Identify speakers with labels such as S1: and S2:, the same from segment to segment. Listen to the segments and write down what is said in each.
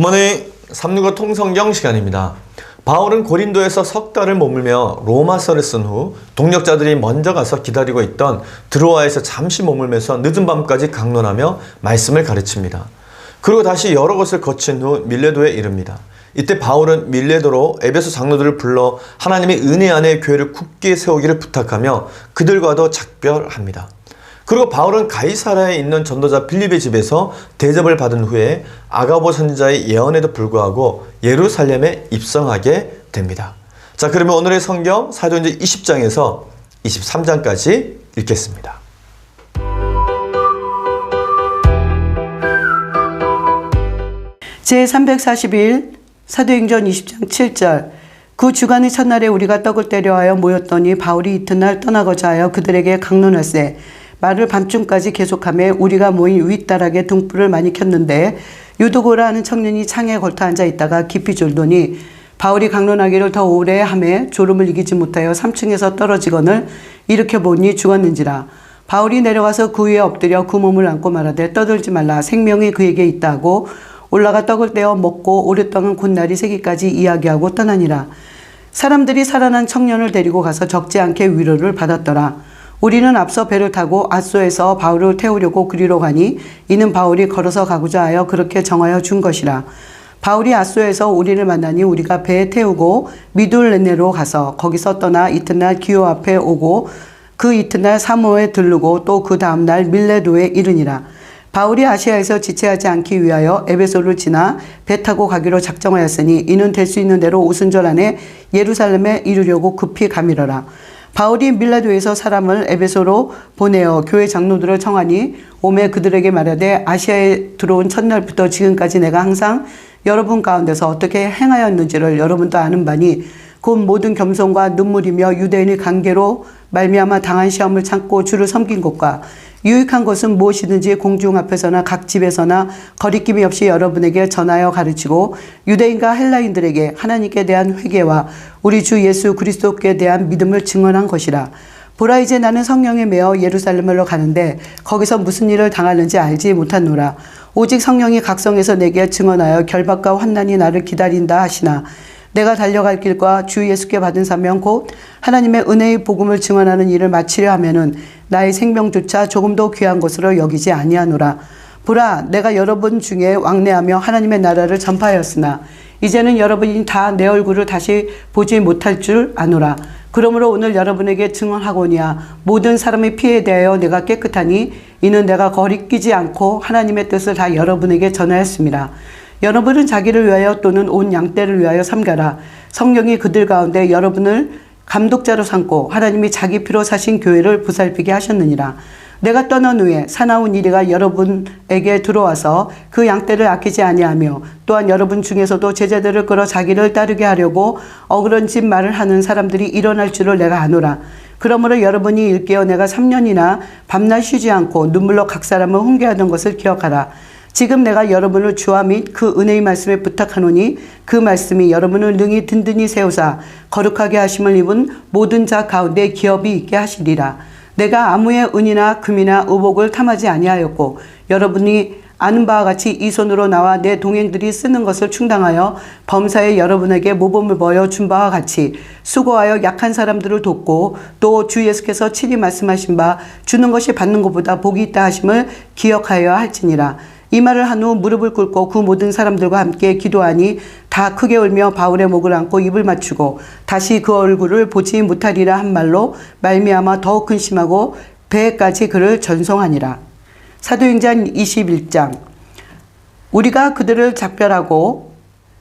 S1: 굿모닝 365 통성경 시간입니다. 바울은 고린도에서 석 달을 머물며 로마서를 쓴 후 동역자들이 먼저 가서 기다리고 있던 드로아에서 잠시 머물면서 늦은 밤까지 강론하며 말씀을 가르칩니다. 그리고 다시 여러 곳을 거친 후 밀레도에 이릅니다. 이때 바울은 밀레도로 에베소 장로들을 불러 하나님의 은혜 안에 교회를 굳게 세우기를 부탁하며 그들과도 작별합니다. 그리고 바울은 가이사라에 있는 전도자 빌립의 집에서 대접을 받은 후에 아가보 선지자의 예언에도 불구하고 예루살렘에 입성하게 됩니다. 자, 그러면 오늘의 성경 사도행전 20장에서 23장까지 읽겠습니다.
S2: 제341 사도행전 20장 7절. 그 주간의 첫날에 우리가 떡을 떼려하여 모였더니 바울이 이튿날 떠나고자 하여 그들에게 강론할세 말을 밤중까지 계속하며 우리가 모인 윗다락에 등불을 많이 켰는데 유도고라 하는 청년이 창에 걸터 앉아 있다가 깊이 졸더니 바울이 강론하기를 더 오래 하매 졸음을 이기지 못하여 3층에서 떨어지거늘 일으켜보니 죽었는지라. 바울이 내려가서 그 위에 엎드려 그 몸을 안고 말하되 떠들지 말라 생명이 그에게 있다 하고 올라가 떡을 떼어 먹고 오랫동안 곧날이 새기까지 이야기하고 떠나니라. 사람들이 살아난 청년을 데리고 가서 적지 않게 위로를 받았더라. 우리는 앞서 배를 타고 아소에서 바울을 태우려고 그리로 가니 이는 바울이 걸어서 가고자 하여 그렇게 정하여 준 것이라. 바울이 아소에서 우리를 만나니 우리가 배에 태우고 미둘레네로 가서 거기서 떠나 이튿날 기호 앞에 오고 그 이튿날 사모에 들르고 또 그 다음날 밀레도에 이르니라. 바울이 아시아에서 지체하지 않기 위하여 에베소를 지나 배 타고 가기로 작정하였으니 이는 될 수 있는 대로 오순절 안에 예루살렘에 이르려고 급히 가미러라. 바울이 밀레도에서 사람을 에베소로 보내어 교회 장로들을 청하니 오매 그들에게 말하되 아시아에 들어온 첫날부터 지금까지 내가 항상 여러분 가운데서 어떻게 행하였는지를 여러분도 아는 바니 곧 모든 겸손과 눈물이며 유대인의 관계로 말미암아 당한 시험을 참고 주를 섬긴 것과 유익한 것은 무엇이든지 공중 앞에서나 각 집에서나 거리낌이 없이 여러분에게 전하여 가르치고 유대인과 헬라인들에게 하나님께 대한 회개와 우리 주 예수 그리스도께 대한 믿음을 증언한 것이라. 보라 이제 나는 성령에 매어 예루살렘으로 가는데 거기서 무슨 일을 당하는지 알지 못하노라. 오직 성령이 각성해서 내게 증언하여 결박과 환난이 나를 기다린다 하시나 내가 달려갈 길과 주 예수께 받은 사명 곧 하나님의 은혜의 복음을 증언하는 일을 마치려 하면은 나의 생명조차 조금도 귀한 것으로 여기지 아니하노라. 보라 내가 여러분 중에 왕래하며 하나님의 나라를 전파하였으나 이제는 여러분이 다 내 얼굴을 다시 보지 못할 줄 아노라. 그러므로 오늘 여러분에게 증언하거니와 모든 사람의 피에 대하여 내가 깨끗하니 이는 내가 거리끼지 않고 하나님의 뜻을 다 여러분에게 전하였습니다. 여러분은 자기를 위하여 또는 온 양떼를 위하여 삼가라. 성령이 그들 가운데 여러분을 감독자로 삼고 하나님이 자기 피로 사신 교회를 보살피게 하셨느니라. 내가 떠난 후에 사나운 이리가 여러분에게 들어와서 그 양떼를 아끼지 아니하며 또한 여러분 중에서도 제자들을 끌어 자기를 따르게 하려고 어그런진 말을 하는 사람들이 일어날 줄을 내가 아노라. 그러므로 여러분이 일깨어 내가 3년이나 밤낮 쉬지 않고 눈물로 각 사람을 훈계하던 것을 기억하라. 지금 내가 여러분을 주와 및 그 은혜의 말씀에 부탁하노니 그 말씀이 여러분을 능히 든든히 세우사 거룩하게 하심을 입은 모든 자 가운데 기업이 있게 하시리라. 내가 아무의 은이나 금이나 의복을 탐하지 아니하였고 여러분이 아는 바와 같이 이 손으로 나와 내 동행들이 쓰는 것을 충당하여 범사에 여러분에게 모범을 보여준 바와 같이 수고하여 약한 사람들을 돕고 또 주 예수께서 친히 말씀하신 바 주는 것이 받는 것보다 복이 있다 하심을 기억하여야 할지니라. 이 말을 한 후 무릎을 꿇고 그 모든 사람들과 함께 기도하니 다 크게 울며 바울의 목을 안고 입을 맞추고 다시 그 얼굴을 보지 못하리라 한 말로 말미암아 더욱 근심하고 배에까지 그를 전송하니라. 사도행전 21장. 우리가 그들을 작별하고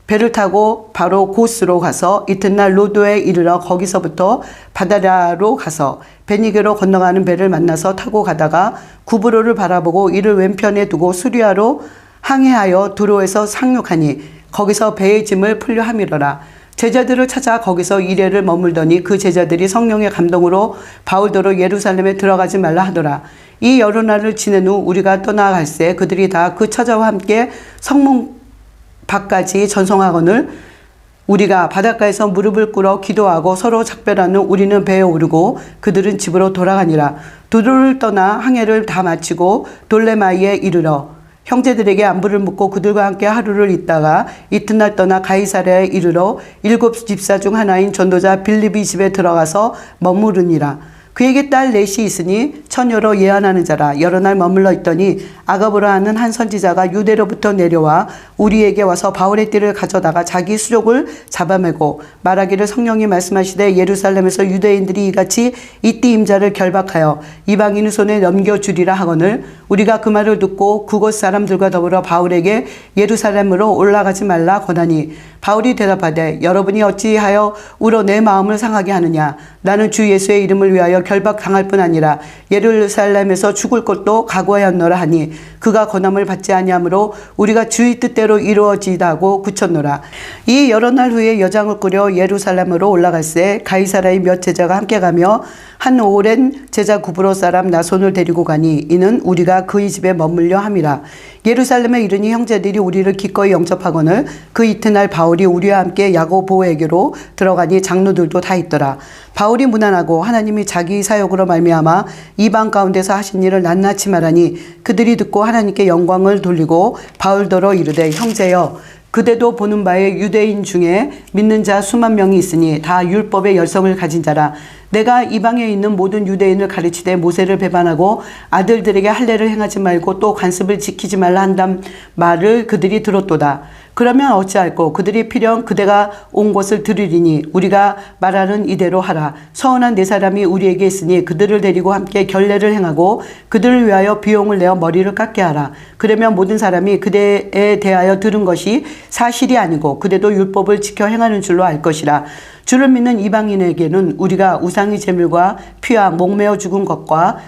S2: 배를 타고 바로 고스로 가서 이튿날 로도에 이르러 거기서부터 바다라로 가서 베니게로 건너가는 배를 만나서 타고 가다가 구브로를 바라보고 이를 왼편에 두고 수리아로 항해하여 두로에서 상륙하니 거기서 배의 짐을 풀려 함이러라. 제자들을 찾아 거기서 이래를 머물더니 그 제자들이 성령의 감동으로 바울더러 예루살렘에 들어가지 말라 하더라. 이 여러 날을 지낸 후 우리가 떠나갈새 그들이 다 그 처자와 함께 성문 밖까지 전송하거늘 우리가 바닷가에서 무릎을 꿇어 기도하고 서로 작별하는 우리는 배에 오르고 그들은 집으로 돌아가니라. 두로를 떠나 항해를 다 마치고 돌레마이에 이르러 형제들에게 안부를 묻고 그들과 함께 하루를 있다가 이튿날 떠나 가이사랴에 이르러 7 집사 중 하나인 전도자 빌립의 집에 들어가서 머무르니라. 그에게 딸 넷이 있으니 처녀로 예언하는 자라. 여러 날 머물러 있더니 아가보라 하는 한 선지자가 유대로부터 내려와 우리에게 와서 바울의 띠를 가져다가 자기 수족을 잡아매고 말하기를 성령이 말씀하시되 예루살렘에서 유대인들이 이같이 이 띠 임자를 결박하여 이방인의 손에 넘겨주리라 하거늘 우리가 그 말을 듣고 그곳 사람들과 더불어 바울에게 예루살렘으로 올라가지 말라 권하니 바울이 대답하되 여러분이 어찌하여 울어 내 마음을 상하게 하느냐. 나는 주 예수의 이름을 위하여 결박당할 뿐 아니라 예루살렘에서 죽을 것도 각오하였노라 하니 그가 권함을 받지 아니하므로 우리가 주의 뜻대로 이루어지다고 굳혔노라. 이 여러 날 후에 여장을 꾸려 예루살렘으로 올라갈새 가이사라의 몇 제자가 함께 가며 한 오랜 제자 구브로 사람 나손을 데리고 가니 이는 우리가 그의 집에 머물려 함이라. 예루살렘에 이르니 형제들이 우리를 기꺼이 영접하거늘 그 이튿날 바울이 우리와 함께 야고보에게로 들어가니 장로들도 다 있더라. 바울이 무난하고 하나님이 자기 사역으로 말미암아 이방 가운데서 하신 일을 낱낱이 말하니 그들이 듣고 하나님께 영광을 돌리고 바울더러 이르되 형제여 그대도 보는 바에 유대인 중에 믿는 자 수만 명이 있으니 다 율법의 열성을 가진 자라. 내가 이방에 있는 모든 유대인을 가르치되 모세를 배반하고 아들들에게 할례를 행하지 말고 또 관습을 지키지 말라 한단 말을 그들이 들었도다. 그러면 어찌할꼬 그들이 필연 그대가 온 것을 들으리니 우리가 말하는 이대로 하라. 서운한 네 사람이 우리에게 있으니 그들을 데리고 함께 결례를 행하고 그들을 위하여 비용을 내어 머리를 깎게 하라. 그러면 모든 사람이 그대에 대하여 들은 것이 사실이 아니고 그대도 율법을 지켜 행하는 줄로 알 것이라. 주를 믿는 이방인에게는 우리가 우상의 제물과 피와 목매어 죽은 것과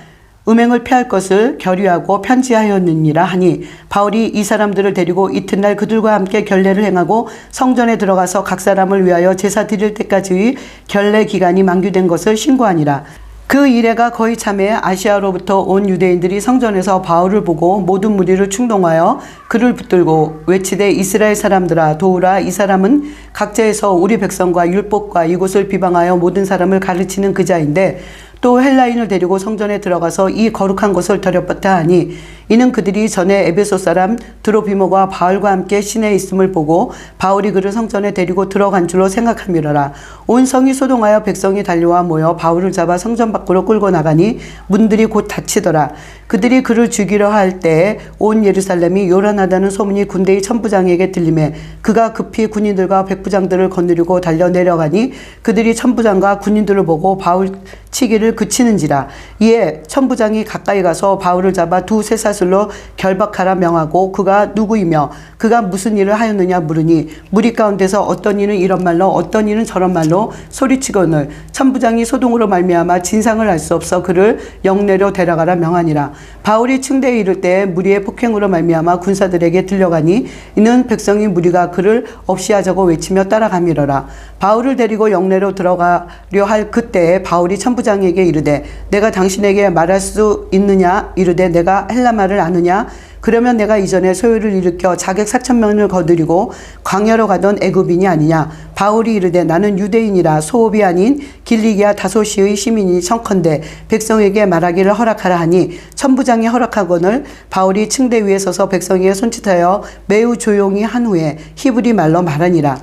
S2: 음행을 피할 것을 결의하고 편지하였느니라 하니 바울이 이 사람들을 데리고 이튿날 그들과 함께 결례를 행하고 성전에 들어가서 각 사람을 위하여 제사 드릴 때까지의 결례 기간이 만기된 것을 신고하니라. 그 이래가 거의 참에 아시아로부터 온 유대인들이 성전에서 바울을 보고 모든 무리를 충동하여 그를 붙들고 외치되 이스라엘 사람들아 도우라. 이 사람은 각자에서 우리 백성과 율법과 이곳을 비방하여 모든 사람을 가르치는 그 자인데 또 헬라인을 데리고 성전에 들어가서 이 거룩한 것을 더럽혔다 하니 이는 그들이 전에 에베소 사람 드로비모가 바울과 함께 시내에 있음을 보고 바울이 그를 성전에 데리고 들어간 줄로 생각함이러라. 온 성이 소동하여 백성이 달려와 모여 바울을 잡아 성전 밖으로 끌고 나가니 문들이 곧 닫히더라. 그들이 그를 죽이려 할 때에 온 예루살렘이 요란하다는 소문이 군대의 천부장에게 들리매 그가 급히 군인들과 백부장들을 거느리고 달려 내려가니 그들이 천부장과 군인들을 보고 바울 치기를 그치는지라. 이에 천부장이 가까이 가서 바울을 잡아 두세 사슬로 결박하라 명하고 그가 누구이며 그가 무슨 일을 하였느냐 물으니 무리 가운데서 어떤 이는 이런 말로 어떤 이는 저런 말로 소리치거늘 천부장이 소동으로 말미암아 진상을 알 수 없어 그를 영내로 데려가라 명하니라. 바울이 층대에 이를 때 무리의 폭행으로 말미암아 군사들에게 들려가니 이는 백성이 무리가 그를 없이 하자고 외치며 따라가미러라. 바울을 데리고 영내로 들어가려 할 그때에 바울이 천부장에게 이르되 내가 당신에게 말할 수 있느냐 이르되 내가 헬라말을 아느냐. 그러면 내가 이전에 소요를 일으켜 자객 4,000명을 거두리고 광야로 가던 애굽인이 아니냐. 바울이 이르되 나는 유대인이라 소읍이 아닌 길리기아 다소시의 시민이 청컨대 백성에게 말하기를 허락하라 하니 천부장이 허락하거늘 바울이 층대 위에 서서 백성에게 손짓하여 매우 조용히 한 후에 히브리 말로 말하니라.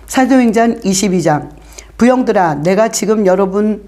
S2: 사도행전 22장 부형들아 내가 지금 여러분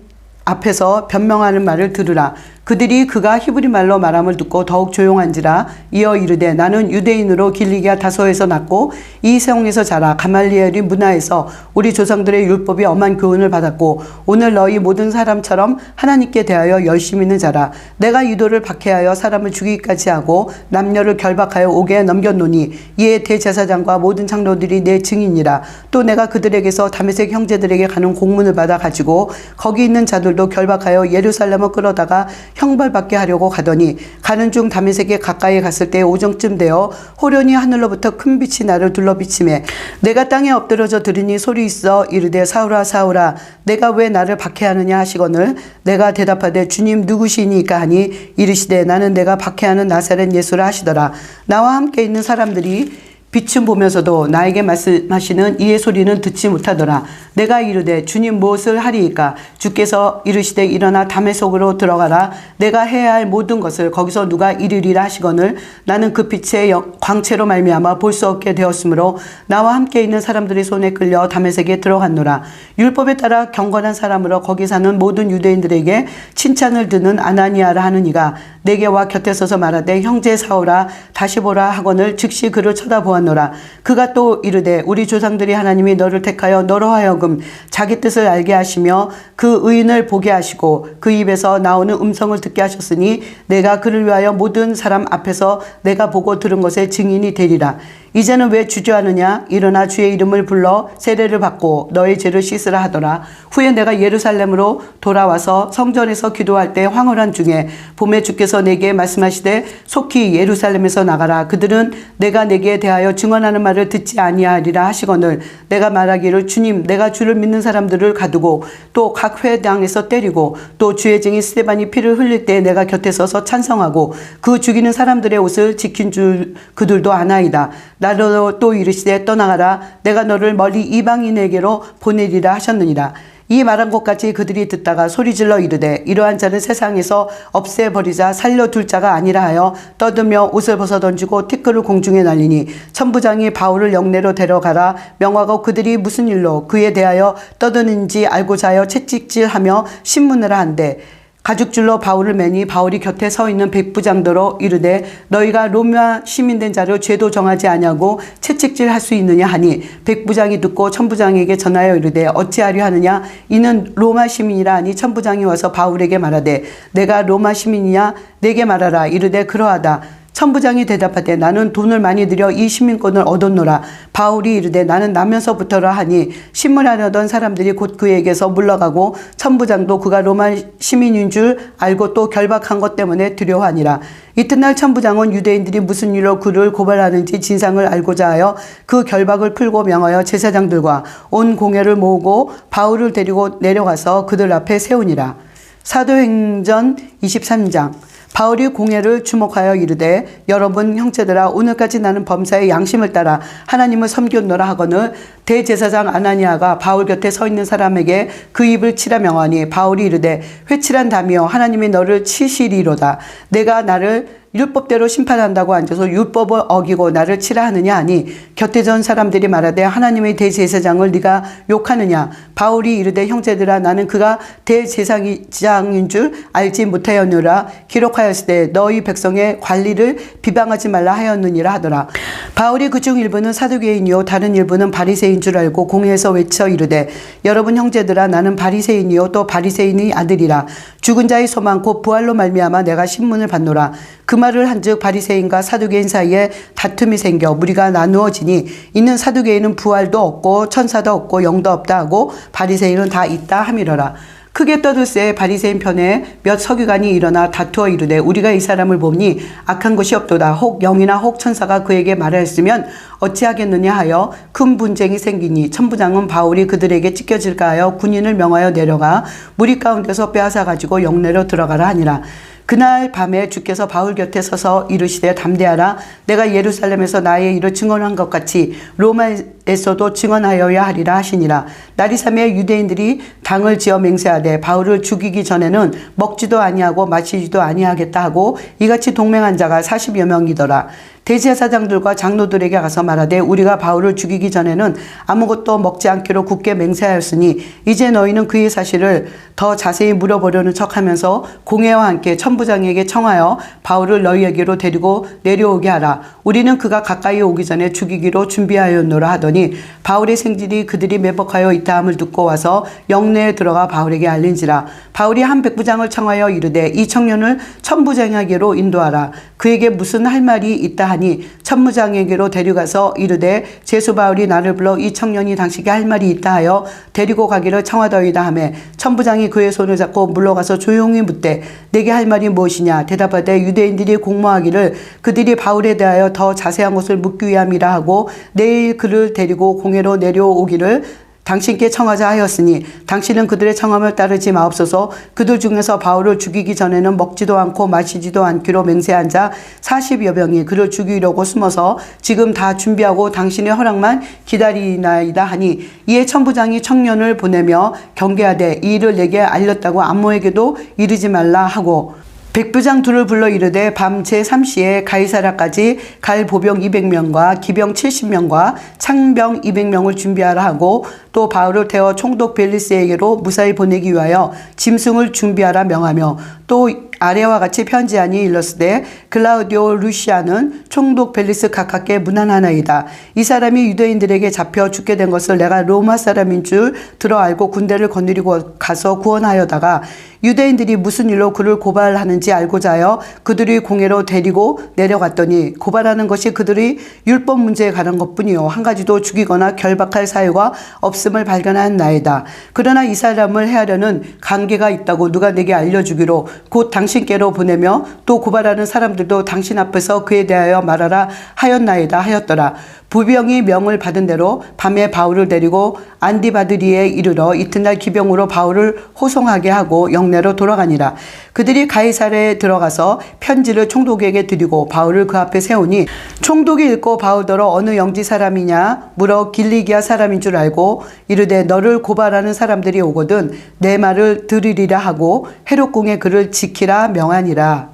S2: 앞에서 변명하는 말을 들으라. 그들이 그가 히브리 말로 말함을 듣고 더욱 조용한지라. 이어 이르되 나는 유대인으로 길리기아 다소에서 났고 이 성에서 자라 가말리엘이 문화에서 우리 조상들의 율법이 엄한 교훈을 받았고 오늘 너희 모든 사람처럼 하나님께 대하여 열심히 있는 자라. 내가 유도를 박해하여 사람을 죽이기까지 하고 남녀를 결박하여 옥에 넘겼노니 이에 대제사장과 모든 장로들이 내 증인이라. 또 내가 그들에게서 다메섹 형제들에게 가는 공문을 받아 가지고 거기 있는 자들도 결박하여 예루살렘을 끌어다가 형벌받게 하려고 가더니 가는 중 다메섹에 가까이 갔을 때 오정쯤 되어 호련히 하늘로부터 큰 빛이 나를 둘러 비치매 내가 땅에 엎드러져 들으니 소리 있어 이르되 사울아 사울아 내가 왜 나를 박해하느냐 하시거늘 내가 대답하되 주님 누구시니까 하니 이르시되 나는 내가 박해하는 나사렛 예수라 하시더라. 나와 함께 있는 사람들이 빛은 보면서도 나에게 말씀하시는 이의 소리는 듣지 못하더라. 내가 이르되 주님 무엇을 하리이까? 주께서 이르시되 일어나 다메섹으로 들어가라. 내가 해야 할 모든 것을 거기서 누가 이르리라 하시거늘 나는 그 빛의 광채로 말미암아 볼 수 없게 되었으므로 나와 함께 있는 사람들의 손에 끌려 다메섹에 들어갔노라. 율법에 따라 경건한 사람으로 거기 사는 모든 유대인들에게 칭찬을 듣는 아나니아라 하는 이가 내게 와 곁에 서서 말하되 형제 사오라 다시 보라 하거늘 즉시 그를 쳐다보았노라. 그가 또 이르되 우리 조상들이 하나님이 너를 택하여 너로 하여금 자기 뜻을 알게 하시며 그 의인을 보게 하시고 그 입에서 나오는 음성을 듣게 하셨으니 내가 그를 위하여 모든 사람 앞에서 내가 보고 들은 것의 증인이 되리라. 이제는 왜 주저하느냐? 일어나 주의 이름을 불러 세례를 받고 너의 죄를 씻으라 하더라. 후에 내가 예루살렘으로 돌아와서 성전에서 기도할 때 황홀한 중에 봄에 주께서 내게 말씀하시되 속히 예루살렘에서 나가라. 그들은 내가 내게 대하여 증언하는 말을 듣지 아니하리라 하시거늘 내가 말하기를 주님 내가 주를 믿는 사람들을 가두고 또 각 회당에서 때리고 또 주의 증인 스데반이 피를 흘릴 때 내가 곁에 서서 찬성하고 그 죽이는 사람들의 옷을 지킨 줄 그들도 아나이다. 나로 또 이르시되 떠나가라. 내가 너를 멀리 이방인에게로 보내리라 하셨느니라. 이 말한 것까지 그들이 듣다가 소리질러 이르되 이러한 자는 세상에서 없애버리자 살려둘 자가 아니라 하여 떠들며 옷을 벗어던지고 티끌을 공중에 날리니 천부장이 바울을 영내로 데려가라 명하고 그들이 무슨 일로 그에 대하여 떠드는지 알고자 하여 채찍질하며 신문을 한대 가죽줄로 바울을 매니 바울이 곁에 서 있는 백부장들로 이르되 너희가 로마 시민된 자를 죄도 정하지 아니하고 채찍질 할 수 있느냐 하니 백부장이 듣고 천부장에게 전하여 이르되 어찌하려 하느냐 이는 로마 시민이라 하니 천부장이 와서 바울에게 말하되 내가 로마 시민이냐 내게 말하라. 이르되 그러하다. 천부장이 대답하되 나는 돈을 많이 들여 이 시민권을 얻었노라. 바울이 이르되 나는 나면서부터라 하니 신문하려던 사람들이 곧 그에게서 물러가고 천부장도 그가 로마 시민인 줄 알고 또 결박한 것 때문에 두려워하니라. 이튿날 천부장은 유대인들이 무슨 일로 그를 고발하는지 진상을 알고자 하여 그 결박을 풀고 명하여 제사장들과 온 공회를 모으고 바울을 데리고 내려가서 그들 앞에 세우니라. 사도행전 23장. 바울이 공회를 주목하여 이르되 여러분 형제들아 오늘까지 나는 범사의 양심을 따라 하나님을 섬겼노라 하거늘 대제사장 아나니아가 바울 곁에 서 있는 사람에게 그 입을 치라 명하니 바울이 이르되 회칠한 담이여 하나님이 너를 치시리로다. 내가 나를 율법대로 심판한다고 앉아서 율법을 어기고 나를 치라 하느냐 하니 곁에 전 사람들이 말하되 하나님의 대제사장을 네가 욕하느냐. 바울이 이르되 형제들아 나는 그가 대제사장인 줄 알지 못하였노라. 기록하였으되 너희 백성의 관리를 비방하지 말라 하였느니라 하더라. 바울이 그중 일부는 사두개인이요 다른 일부는 바리새인 줄 알고 공회에서 외쳐 이르되 여러분 형제들아 나는 바리새인이요 또 바리새인의 아들이라. 죽은 자의 소망 곧 부활로 말미암아 내가 신문을 받노라. 그 말을 한즉 바리새인과 사두개인 사이에 다툼이 생겨 무리가 나누어지니 이는 사두개인은 부활도 없고 천사도 없고 영도 없다 하고 바리새인은 다 있다 함이러라. 크게 떠들새 바리새인 편에 몇 서기관이 일어나 다투어 이르되 우리가 이 사람을 보니 악한 것이 없도다. 혹 영이나 혹 천사가 그에게 말하였으면 어찌하겠느냐 하여 큰 분쟁이 생기니 천부장은 바울이 그들에게 찢겨질까 하여 군인을 명하여 내려가 무리 가운데서 빼앗아 가지고 영내로 들어가라 하니라. 그날 밤에 주께서 바울 곁에 서서 이르시되 담대하라. 내가 예루살렘에서 나의 일을 증언한 것 같이 로마에서도 증언하여야 하리라 하시니라. 나리삼에 유대인들이 당을 지어 맹세하되 바울을 죽이기 전에는 먹지도 아니하고 마시지도 아니하겠다 하고 이같이 동맹한 자가 40여 명이더라. 대제사장들과 장로들에게 가서 말하되 우리가 바울을 죽이기 전에는 아무것도 먹지 않기로 굳게 맹세하였으니 이제 너희는 그의 사실을 더 자세히 물어보려는 척하면서 공회와 함께 천부장에게 청하여 바울을 너희에게로 데리고 내려오게 하라. 우리는 그가 가까이 오기 전에 죽이기로 준비하였노라 하더니 바울의 생질이 그들이 매복하여 있다함을 듣고 와서 영내에 들어가 바울에게 알린지라. 바울이 한 백부장을 청하여 이르되 이 청년을 천부장에게로 인도하라. 그에게 무슨 할 말이 있다 하니 천부장에게로 데려가서 이르되 제수 바울이 나를 불러 이 청년이 당신께 할 말이 있다 하여 데리고 가기를 청하더이다 하며 천부장이 그의 손을 잡고 물러가서 조용히 묻되 내게 할 말이 무엇이냐. 대답하되 유대인들이 공모하기를 그들이 바울에 대하여 더 자세한 것을 묻기 위함이라 하고 내일 그를 데리고 공회로 내려오기를 당신께 청하자 하였으니 당신은 그들의 청함을 따르지 마옵소서. 그들 중에서 바울을 죽이기 전에는 먹지도 않고 마시지도 않기로 맹세한 자 40여 명이 그를 죽이려고 숨어서 지금 다 준비하고 당신의 허락만 기다리나이다 하니, 이에 천부장이 청년을 보내며 경계하되 이 일을 내게 알렸다고 아무에게도 이르지 말라 하고, 백부장 둘을 불러 이르되 밤 제3시에 가이사라까지 갈 보병 200명과 기병 70명과 창병 200명을 준비하라 하고, 또 바울을 태워 총독 벨리스에게로 무사히 보내기 위하여 짐승을 준비하라 명하며, 또 아래와 같이 편지하니 일렀으되 클라우디오 루시아는 총독 벨리스 가깝게 문안하나이다. 이 사람이 유대인들에게 잡혀 죽게 된 것을 내가 로마 사람인 줄 들어 알고 군대를 거느리고 가서 구원하여다가 유대인들이 무슨 일로 그를 고발하는지 알고자 하여 그들이 공회로 데리고 내려갔더니, 고발하는 것이 그들이 율법 문제에 관한 것뿐이요 한 가지도 죽이거나 결박할 사유가 없음을 발견한 나이다. 그러나 이 사람을 해하려는 관계가 있다고 누가 내게 알려주기로 곧 당신께로 보내며, 또 고발하는 사람들도 당신 앞에서 그에 대하여 말하라 하였나이다 하였더라. 부병이 명을 받은 대로 밤에 바울을 데리고 안디바드리에 이르러 이튿날 기병으로 바울을 호송하게 하고 영내로 돌아가니라. 그들이 가이사랴에 들어가서 편지를 총독에게 드리고 바울을 그 앞에 세우니, 총독이 읽고 바울더러 어느 영지 사람이냐 물어 길리기아 사람인 줄 알고 이르되 너를 고발하는 사람들이 오거든 내 말을 들으리라 하고 헤롯궁에 그를 지키라 명하니라.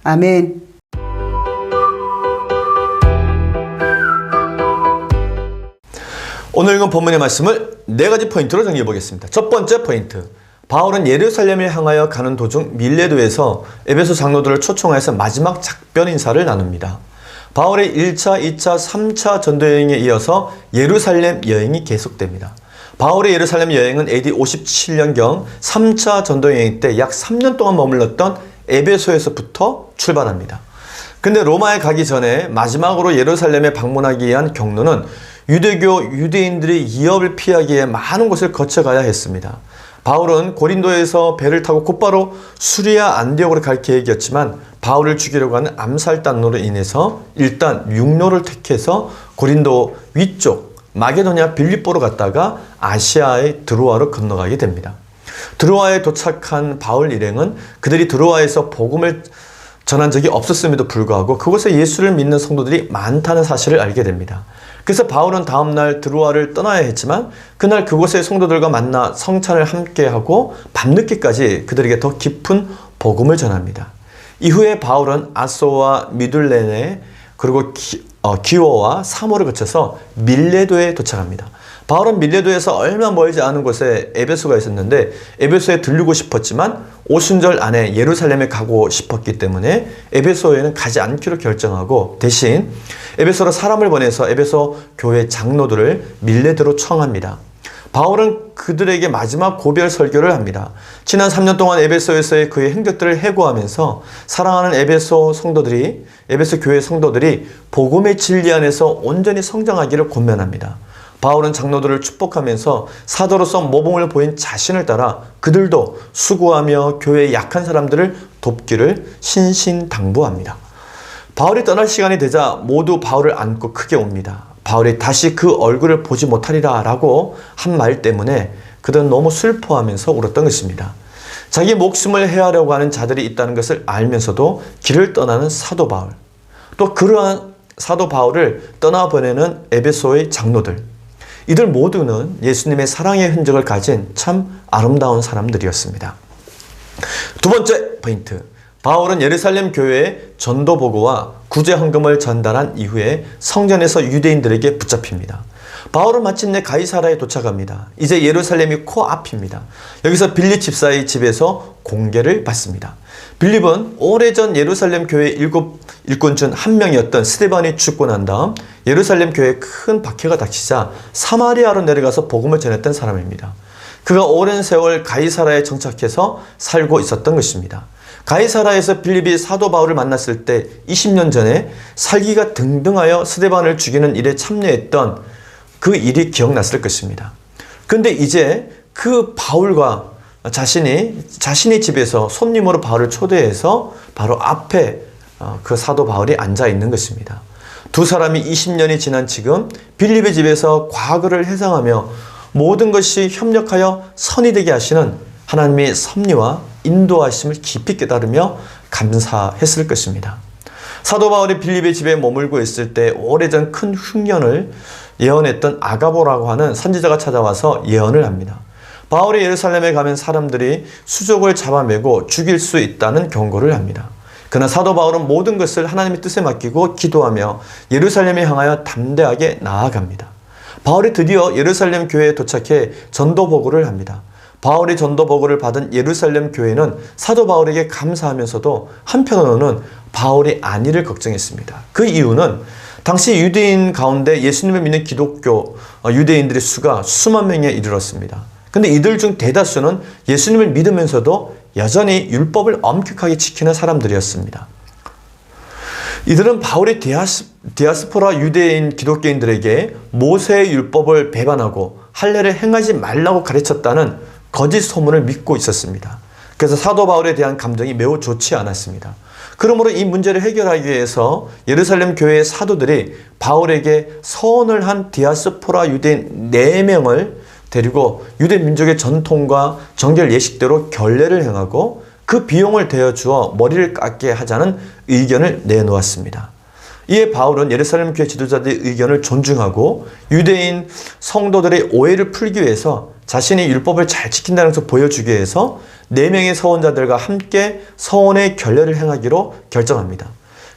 S2: 아멘.
S1: 오늘 읽은 본문의 말씀을 네 가지 포인트로 정리해 보겠습니다. 첫 번째 포인트, 바울은 예루살렘을 향하여 가는 도중 밀레도에서 에베소 장로들을 초청해서 마지막 작별 인사를 나눕니다. 바울의 1차, 2차, 3차 전도 여행에 이어서 예루살렘 여행이 계속됩니다. 바울의 예루살렘 여행은 AD 57년경 3차 전도 여행 때 약 3년 동안 머물렀던 에베소에서부터 출발합니다. 근데 로마에 가기 전에 마지막으로 예루살렘에 방문하기 위한 경로는 유대인들이 위협을 피하기 위해 많은 곳을 거쳐가야 했습니다. 바울은 고린도에서 배를 타고 곧바로 수리아 안디옥으로 갈 계획이었지만 바울을 죽이려고 하는 암살단으로 인해서 일단 육로를 택해서 고린도 위쪽 마게도냐 빌립보로 갔다가 아시아의 드로아로 건너가게 됩니다. 드로아에 도착한 바울 일행은 그들이 드로아에서 복음을 전한 적이 없었음에도 불구하고 그곳에 예수를 믿는 성도들이 많다는 사실을 알게 됩니다. 그래서 바울은 다음날 드로아를 떠나야 했지만 그날 그곳의 성도들과 만나 성찬을 함께하고 밤늦게까지 그들에게 더 깊은 복음을 전합니다. 이후에 바울은 아소와 미둘레네 그리고 기오와 사모를 거쳐서 밀레도에 도착합니다. 바울은 밀레도에서 얼마 멀지 않은 곳에 에베소가 있었는데 에베소에 들르고 싶었지만 오순절 안에 예루살렘에 가고 싶었기 때문에 에베소에는 가지 않기로 결정하고 대신 에베소로 사람을 보내서 에베소 교회 장로들을 밀레도로 청합니다. 바울은 그들에게 마지막 고별 설교를 합니다. 지난 3년 동안 에베소에서의 그의 행적들을 해고하면서 사랑하는 에베소 교회 성도들이 복음의 진리 안에서 온전히 성장하기를 권면합니다. 바울은 장로들을 축복하면서 사도로서 모범을 보인 자신을 따라 그들도 수고하며 교회의 약한 사람들을 돕기를 신신당부합니다. 바울이 떠날 시간이 되자 모두 바울을 안고 크게 웁니다. 바울이 다시 그 얼굴을 보지 못하리라 라고 한 말 때문에 그들은 너무 슬퍼하면서 울었던 것입니다. 자기 목숨을 해하려고 하는 자들이 있다는 것을 알면서도 길을 떠나는 사도 바울, 또 그러한 사도 바울을 떠나보내는 에베소의 장로들, 이들 모두는 예수님의 사랑의 흔적을 가진 참 아름다운 사람들이었습니다. 두 번째 포인트, 바울은 예루살렘 교회에 전도 보고와 구제 헌금을 전달한 이후에 성전에서 유대인들에게 붙잡힙니다. 바울은 마침내 가이사라에 도착합니다. 이제 예루살렘이 코앞입니다. 여기서 빌립 집사의 집에서 공개를 받습니다. 빌립은 오래전 예루살렘 교회 일꾼 중 한 명이었던 스데반이 죽고 난 다음 예루살렘 교회에 큰 박해가 닥치자 사마리아로 내려가서 복음을 전했던 사람입니다. 그가 오랜 세월 가이사라에 정착해서 살고 있었던 것입니다. 가이사라에서 빌립이 사도 바울을 만났을 때 20년 전에 살기가 등등하여 스데반을 죽이는 일에 참여했던 그 일이 기억났을 것입니다. 그런데 이제 그 바울과 자신의 집에서 손님으로 바울을 초대해서 바로 앞에 그 사도 바울이 앉아 있는 것입니다. 두 사람이 20년이 지난 지금 빌립의 집에서 과거를 회상하며 모든 것이 협력하여 선이 되게 하시는 하나님의 섭리와 인도하심을 깊이 깨달으며 감사했을 것입니다. 사도 바울이 빌립의 집에 머물고 있을 때 오래전 큰 흉년을 예언했던 아가보라고 하는 선지자가 찾아와서 예언을 합니다. 바울이 예루살렘에 가면 사람들이 수족을 잡아매고 죽일 수 있다는 경고를 합니다. 그러나 사도 바울은 모든 것을 하나님의 뜻에 맡기고 기도하며 예루살렘에 향하여 담대하게 나아갑니다. 바울이 드디어 예루살렘 교회에 도착해 전도 보고를 합니다. 바울이 전도 보고를 받은 예루살렘 교회는 사도 바울에게 감사하면서도 한편으로는 바울이 안위를 걱정했습니다. 그 이유는 당시 유대인 가운데 예수님을 믿는 기독교 유대인들의 수가 수만 명에 이르렀습니다. 근데 이들 중 대다수는 예수님을 믿으면서도 여전히 율법을 엄격하게 지키는 사람들이었습니다. 이들은 바울의 디아스포라 유대인 기독교인들에게 모세의 율법을 배반하고 할례를 행하지 말라고 가르쳤다는 거짓 소문을 믿고 있었습니다. 그래서 사도 바울에 대한 감정이 매우 좋지 않았습니다. 그러므로 이 문제를 해결하기 위해서 예루살렘 교회의 사도들이 바울에게 서원을 한 디아스포라 유대인 4명을 데리고 유대 민족의 전통과 정결 예식대로 결례를 행하고 그 비용을 대어주어 머리를 깎게 하자는 의견을 내놓았습니다. 이에 바울은 예루살렘 교회 지도자들의 의견을 존중하고 유대인 성도들의 오해를 풀기 위해서 자신이 율법을 잘 지킨다는 것을 보여주기 위해서 4명의 서원자들과 함께 서원의 결례를 행하기로 결정합니다.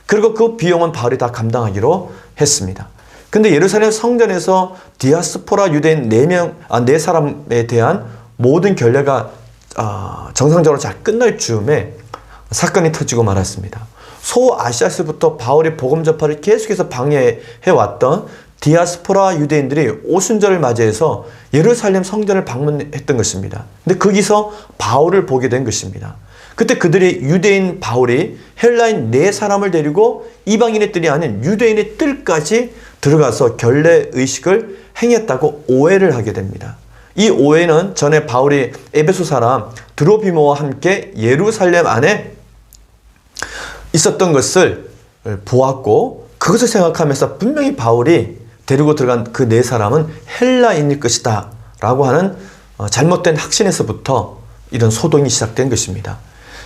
S1: 그리고 그 비용은 바울이 다 감당하기로 했습니다. 근데 예루살렘 성전에서 디아스포라 유대인 4사람에 대한 모든 결례가 정상적으로 잘 끝날 즈음에 사건이 터지고 말았습니다. 소아시아스부터 바울의 복음 전파를 계속해서 방해해왔던 디아스포라 유대인들이 오순절을 맞이해서 예루살렘 성전을 방문했던 것입니다. 근데 거기서 바울을 보게 된 것입니다. 그때 그들이 유대인 바울이 헬라인 4사람을 데리고 이방인의 뜰이 아닌 유대인의 뜰까지 들어가서 결례 의식을 행했다고 오해를 하게 됩니다. 이 오해는 전에 바울이 에베소 사람 드로피모와 함께 예루살렘 안에 있었던 것을 보았고 그것을 생각하면서 분명히 바울이 데리고 들어간 그 4사람은 헬라인일 것이다 라고 하는 잘못된 확신에서부터 이런 소동이 시작된 것입니다.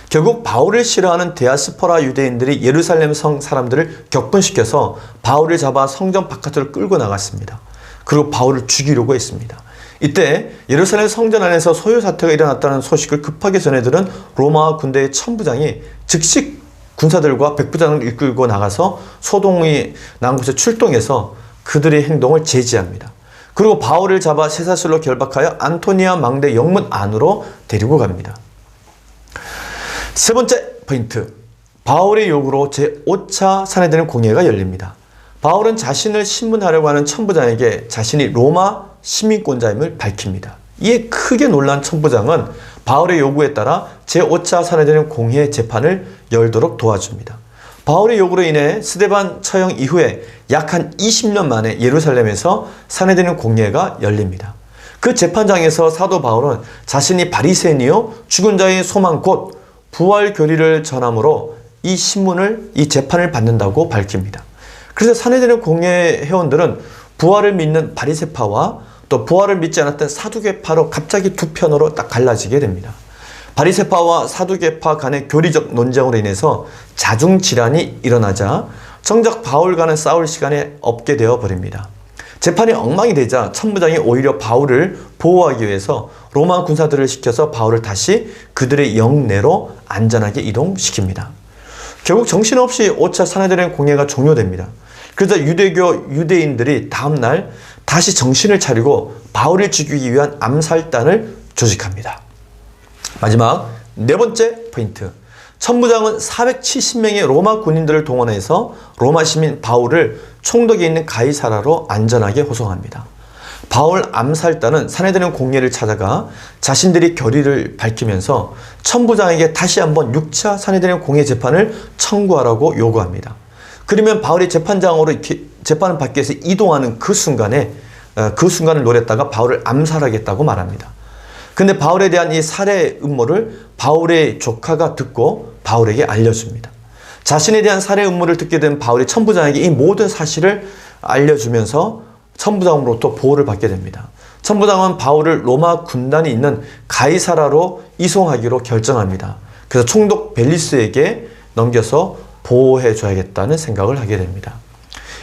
S1: 결국 바울을 싫어하는 디아스포라 유대인들이 예루살렘 성 사람들을 격분시켜서 바울을 잡아 성전 바깥으로 끌고 나갔습니다. 그리고 바울을 죽이려고 했습니다. 이때 예루살렘 성전 안에서 소요 사태가 일어났다는 소식을 급하게 전해들은 로마 군대의 천부장이 즉시 군사들과 백부장을 이끌고 나가서 소동이 난 곳에 출동해서 그들의 행동을 제지합니다. 그리고 바울을 잡아 쇠사슬로 결박하여 안토니아 망대 영문 안으로 데리고 갑니다. 세 번째 포인트, 바울의 요구로 제5차 사내들은 공회가 열립니다. 바울은 자신을 신문하려고 하는 천부장에게 자신이 로마 시민권자임을 밝힙니다. 이에 크게 놀란 천부장은 바울의 요구에 따라 제5차 사내들은 공회 재판을 열도록 도와줍니다. 바울의 요구로 인해 스데반 처형 이후에 약 한 20년 만에 예루살렘에서 사내들은 공회가 열립니다. 그 재판장에서 사도 바울은 자신이 바리새인이요 죽은 자의 소망 곧 부활 교리를 전함으로 이 재판을 받는다고 밝힙니다. 그래서 사내들은 공회 회원들은 부활을 믿는 바리새파와 또 부활을 믿지 않았던 사두개파로 갑자기 두 편으로 딱 갈라지게 됩니다. 바리새파와 사두개파 간의 교리적 논쟁으로 인해서 자중질환이 일어나자 정작 바울과는 싸울 시간이 없게 되어 버립니다. 재판이 엉망이 되자 천부장이 오히려 바울을 보호하기 위해서 로마 군사들을 시켜서 바울을 다시 그들의 영내로 안전하게 이동시킵니다. 결국 정신없이 5차 사내들의 공회가 종료됩니다. 그러자 유대인들이 다음날 다시 정신을 차리고 바울을 죽이기 위한 암살단을 조직합니다. 마지막 4번째 포인트, 천부장은 470명의 로마 군인들을 동원해서 로마 시민 바울을 총독에 있는 가이사라로 안전하게 호송합니다. 바울 암살단은 사내들은 공회를 찾아가 자신들이 결의를 밝히면서 천부장에게 다시 한번 6차 사내들은 공회 재판을 청구하라고 요구합니다. 그러면 바울이 재판장으로 재판을 받기 위해서 이동하는 그 순간을 노렸다가 바울을 암살하겠다고 말합니다. 근데 바울에 대한 이 살해 음모를 바울의 조카가 듣고 바울에게 알려줍니다. 자신에 대한 살해 음모를 듣게 된 바울이 천부장에게 이 모든 사실을 알려주면서 천부장으로부터 보호를 받게 됩니다. 천부장은 바울을 로마 군단이 있는 가이사라로 이송하기로 결정합니다. 그래서 총독 벨리스에게 넘겨서 보호해줘야겠다는 생각을 하게 됩니다.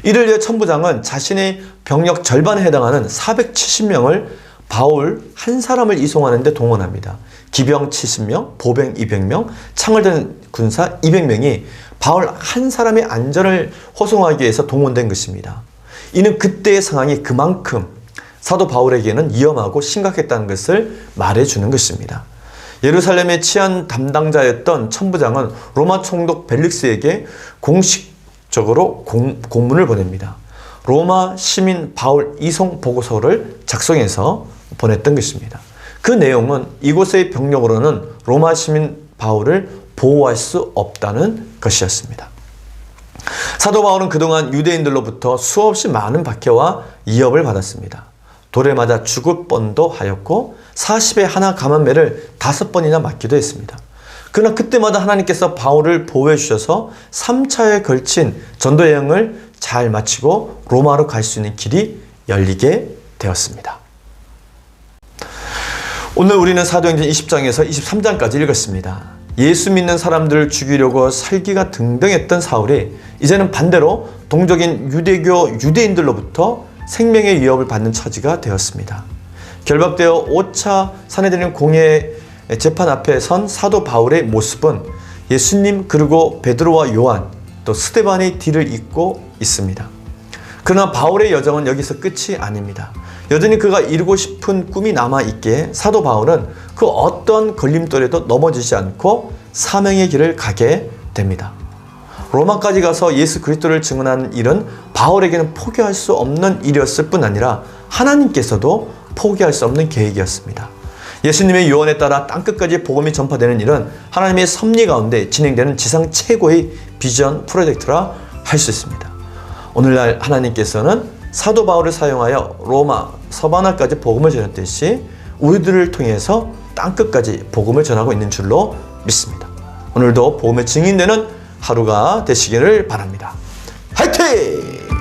S1: 이를 위해 천부장은 자신의 병력 절반에 해당하는 470명을 바울 한 사람을 이송하는 데 동원합니다. 기병 70명, 보병 200명, 창을 든 군사 200명이 바울 한 사람의 안전을 호송하기 위해서 동원된 것입니다. 이는 그때의 상황이 그만큼 사도 바울에게는 위험하고 심각했다는 것을 말해주는 것입니다. 예루살렘의 치안 담당자였던 천부장은 로마 총독 벨릭스에게 공식적으로 공문을 보냅니다. 로마 시민 바울 이송 보고서를 작성해서 보냈던 것입니다. 그 내용은 이곳의 병력으로는 로마 시민 바울을 보호할 수 없다는 것이었습니다. 사도 바울은 그동안 유대인들로부터 수없이 많은 박해와 위협을 받았습니다. 돌에 맞아 죽을 뻔도 하였고 40에 하나 감한매를 5번이나 맞기도 했습니다. 그러나 그때마다 하나님께서 바울을 보호해 주셔서 3차에 걸친 전도 여행을 잘 마치고 로마로 갈 수 있는 길이 열리게 되었습니다. 오늘 우리는 사도행전 20장에서 23장까지 읽었습니다. 예수 믿는 사람들을 죽이려고 살기가 등등했던 사울이 이제는 반대로 동족인 유대교 유대인들로부터 생명의 위협을 받는 처지가 되었습니다. 결박되어 5차 산헤드린 공회 재판 앞에 선 사도 바울의 모습은 예수님 그리고 베드로와 요한 또 스데반의 뒤를 잇고 있습니다. 그러나 바울의 여정은 여기서 끝이 아닙니다. 여전히 그가 이루고 싶은 꿈이 남아있기에 사도 바울은 그 어떤 걸림돌에도 넘어지지 않고 사명의 길을 가게 됩니다. 로마까지 가서 예수 그리스도를 증언하는 일은 바울에게는 포기할 수 없는 일이었을 뿐 아니라 하나님께서도 포기할 수 없는 계획이었습니다. 예수님의 유언에 따라 땅끝까지 복음이 전파되는 일은 하나님의 섭리 가운데 진행되는 지상 최고의 비전 프로젝트라 할 수 있습니다. 오늘날 하나님께서는 사도 바울을 사용하여 로마 서바나까지 복음을 전했듯이 우리들을 통해서 땅끝까지 복음을 전하고 있는 줄로 믿습니다. 오늘도 복음의 증인되는 하루가 되시기를 바랍니다. 화이팅!